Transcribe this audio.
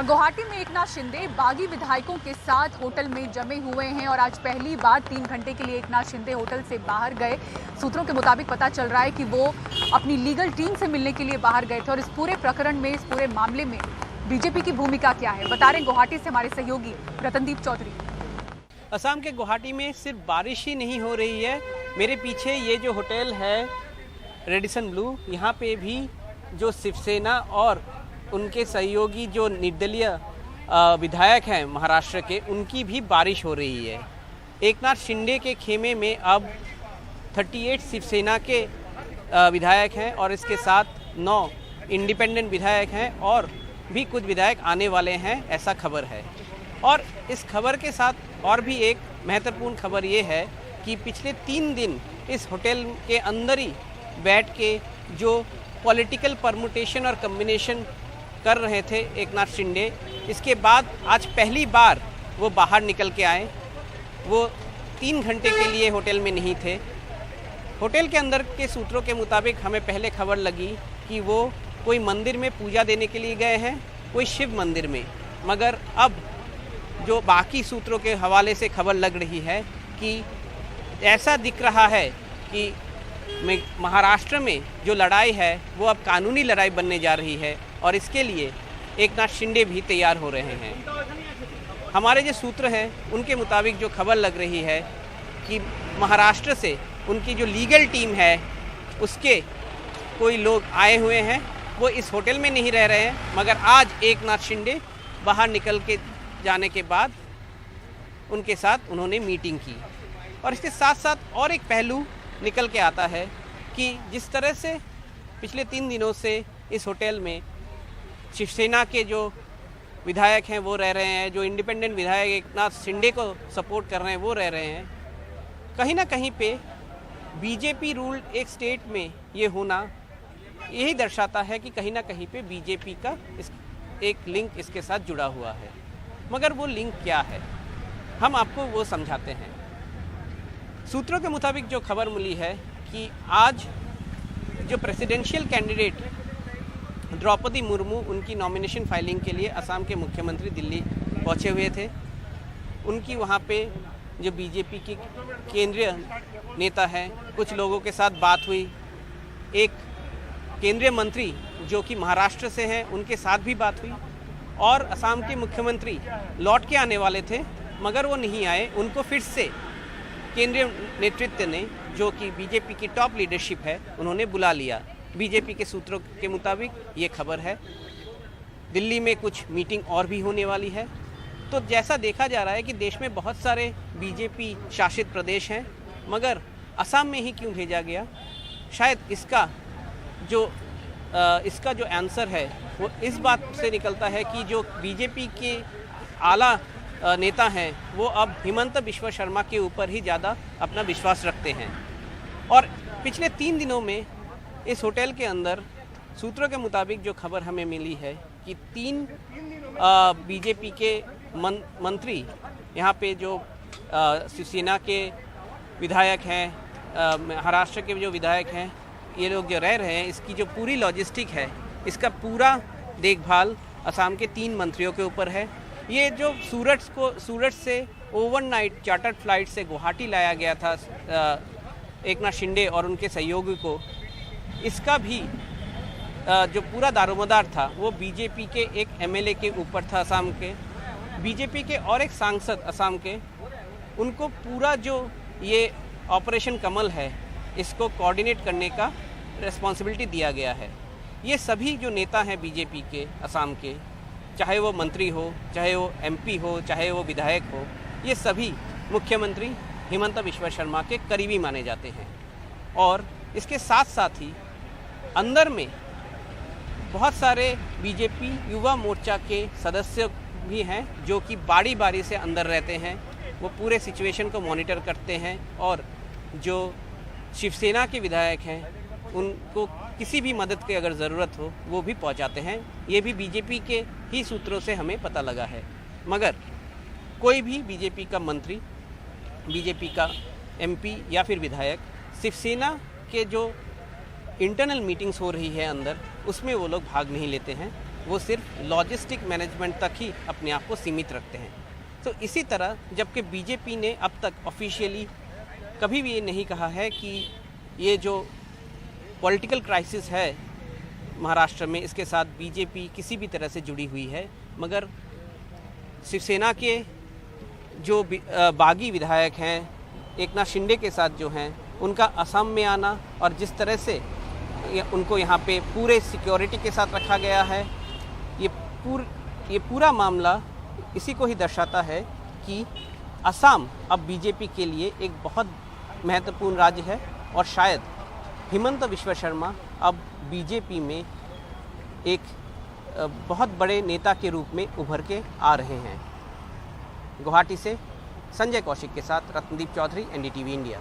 और गुवाहाटी में एकनाथ शिंदे बागी विधायकों के साथ होटल में जमे हुए हैं और आज पहली बार 3 घंटे के लिए एकनाथ शिंदे होटल से बाहर गए। सूत्रों के मुताबिक पता चल रहा है कि वो अपनी लीगल टीम से मिलने के लिए बाहर गए थे। और इस पूरे प्रकरण में, इस पूरे मामले में बीजेपी की भूमिका क्या है, बता रहे हैं गुवाहाटी से हमारे सहयोगी रतनदीप चौधरी। असम के गुवाहाटी में सिर्फ बारिश ही नहीं हो रही है, मेरे पीछे ये जो होटल है रेडिसन ब्लू, यहाँ पे भी जो शिवसेना और उनके सहयोगी जो निर्दलीय विधायक हैं महाराष्ट्र के, उनकी भी बारिश हो रही है। एकनाथ शिंदे के खेमे में अब 38 शिवसेना के विधायक हैं और इसके साथ 9 इंडिपेंडेंट विधायक हैं और भी कुछ विधायक आने वाले हैं, ऐसा खबर है। और इस खबर के साथ और भी एक महत्वपूर्ण खबर ये है कि पिछले 3 दिन इस होटल के अंदर ही बैठ के जो पॉलिटिकल परमुटेशन और कम्बिनेशन कर रहे थे एकनाथ शिंदे, इसके बाद आज पहली बार वो बाहर निकल के आए। वो 3 घंटे के लिए होटल में नहीं थे। होटल के अंदर के सूत्रों के मुताबिक हमें पहले खबर लगी कि वो कोई मंदिर में पूजा देने के लिए गए हैं, कोई शिव मंदिर में, मगर अब जो बाकी सूत्रों के हवाले से खबर लग रही है कि ऐसा दिख रहा है कि महाराष्ट्र में जो लड़ाई है वो अब कानूनी लड़ाई बनने जा रही है और इसके लिए एकनाथ शिंदे भी तैयार हो रहे हैं। हमारे जो सूत्र हैं उनके मुताबिक जो खबर लग रही है कि महाराष्ट्र से उनकी जो लीगल टीम है उसके कोई लोग आए हुए हैं, वो इस होटल में नहीं रह रहे हैं, मगर आज एकनाथ शिंदे बाहर निकल के जाने के बाद उनके साथ उन्होंने मीटिंग की। और इसके साथ साथ और एक पहलू निकल के आता है कि जिस तरह से पिछले 3 दिनों से इस होटल में शिवसेना के जो विधायक हैं वो रह रहे हैं, जो इंडिपेंडेंट विधायक एकनाथ शिंदे को सपोर्ट कर रहे हैं वो रह रहे हैं, कहीं ना कहीं पे बीजेपी रूल्ड एक स्टेट में ये होना यही दर्शाता है कि कहीं ना कहीं पे बीजेपी का एक लिंक इसके साथ जुड़ा हुआ है। मगर वो लिंक क्या है, हम आपको वो समझाते हैं। सूत्रों के मुताबिक जो खबर मिली है कि आज जो प्रेसिडेंशियल कैंडिडेट द्रौपदी मुर्मू, उनकी नॉमिनेशन फाइलिंग के लिए असम के मुख्यमंत्री दिल्ली पहुंचे हुए थे। उनकी वहां पे जो बीजेपी की केंद्रीय नेता हैं, कुछ लोगों के साथ बात हुई। एक केंद्रीय मंत्री जो कि महाराष्ट्र से हैं, उनके साथ भी बात हुई। और असम के मुख्यमंत्री लौट के आने वाले थे मगर वो नहीं आए। उनको फिर से केंद्रीय नेतृत्व ने, जो कि बीजेपी की टॉप लीडरशिप है, उन्होंने बुला लिया। बीजेपी के सूत्रों के मुताबिक ये खबर है। दिल्ली में कुछ मीटिंग और भी होने वाली है। तो जैसा देखा जा रहा है कि देश में बहुत सारे बीजेपी शासित प्रदेश हैं, मगर असम में ही क्यों भेजा गया, शायद इसका जो आंसर है वो इस बात से निकलता है कि जो बीजेपी के आला नेता हैं वो अब हिमंत बिश्व शर्मा के ऊपर ही ज़्यादा अपना विश्वास रखते हैं। और पिछले 3 दिनों में इस होटल के अंदर सूत्रों के मुताबिक जो खबर हमें मिली है कि 3 बीजेपी के मंत्री, यहाँ पे जो शिवसेना के विधायक हैं, महाराष्ट्र के जो विधायक हैं, ये लोग जो रह रहे हैं, इसकी जो पूरी लॉजिस्टिक है, इसका पूरा देखभाल असम के 3 मंत्रियों के ऊपर है। ये जो सूरत से ओवरनाइट चार्टर्ड फ्लाइट से गुवाहाटी लाया गया था एकनाथ शिंदे और उनके सहयोगी को, इसका भी जो पूरा दारोमदार था वो बीजेपी के एक एमएलए के ऊपर था असम के। बीजेपी के और एक सांसद असम के, उनको पूरा जो ये ऑपरेशन कमल है इसको कोऑर्डिनेट करने का रिस्पॉन्सिबिलिटी दिया गया है। ये सभी जो नेता हैं बीजेपी के असम के, चाहे वो मंत्री हो, चाहे वो एमपी हो, चाहे वो विधायक हो, ये सभी मुख्यमंत्री हिमंत बिश्व शर्मा के करीबी माने जाते हैं। और इसके साथ साथ ही अंदर में बहुत सारे बीजेपी युवा मोर्चा के सदस्य भी हैं जो कि बारी बारी से अंदर रहते हैं। वो पूरे सिचुएशन को मॉनिटर करते हैं और जो शिवसेना के विधायक हैं उनको किसी भी मदद की अगर ज़रूरत हो वो भी पहुंचाते हैं। ये भी बीजेपी के ही सूत्रों से हमें पता लगा है। मगर कोई भी बीजेपी का मंत्री, बीजेपी का एमपी या फिर विधायक शिवसेना के जो इंटरनल मीटिंग्स हो रही है अंदर, उसमें वो लोग भाग नहीं लेते हैं। वो सिर्फ लॉजिस्टिक मैनेजमेंट तक ही अपने आप को सीमित रखते हैं। तो इसी तरह जबकि बीजेपी ने अब तक ऑफिशियली कभी भी ये नहीं कहा है कि ये जो पॉलिटिकल क्राइसिस है महाराष्ट्र में, इसके साथ बीजेपी किसी भी तरह से जुड़ी हुई है, मगर शिवसेना के जो बागी विधायक हैं एकनाथ शिंदे के साथ जो हैं, उनका असम में आना और जिस तरह से उनको यहाँ पे पूरे सिक्योरिटी के साथ रखा गया है, ये पूरा मामला इसी को ही दर्शाता है कि असम अब बीजेपी के लिए एक बहुत महत्वपूर्ण राज्य है और शायद हिमंत बिश्व शर्मा अब बीजेपी में एक बहुत बड़े नेता के रूप में उभर के आ रहे हैं। गुवाहाटी से संजय कौशिक के साथ रत्नदीप चौधरी, NDTV इंडिया।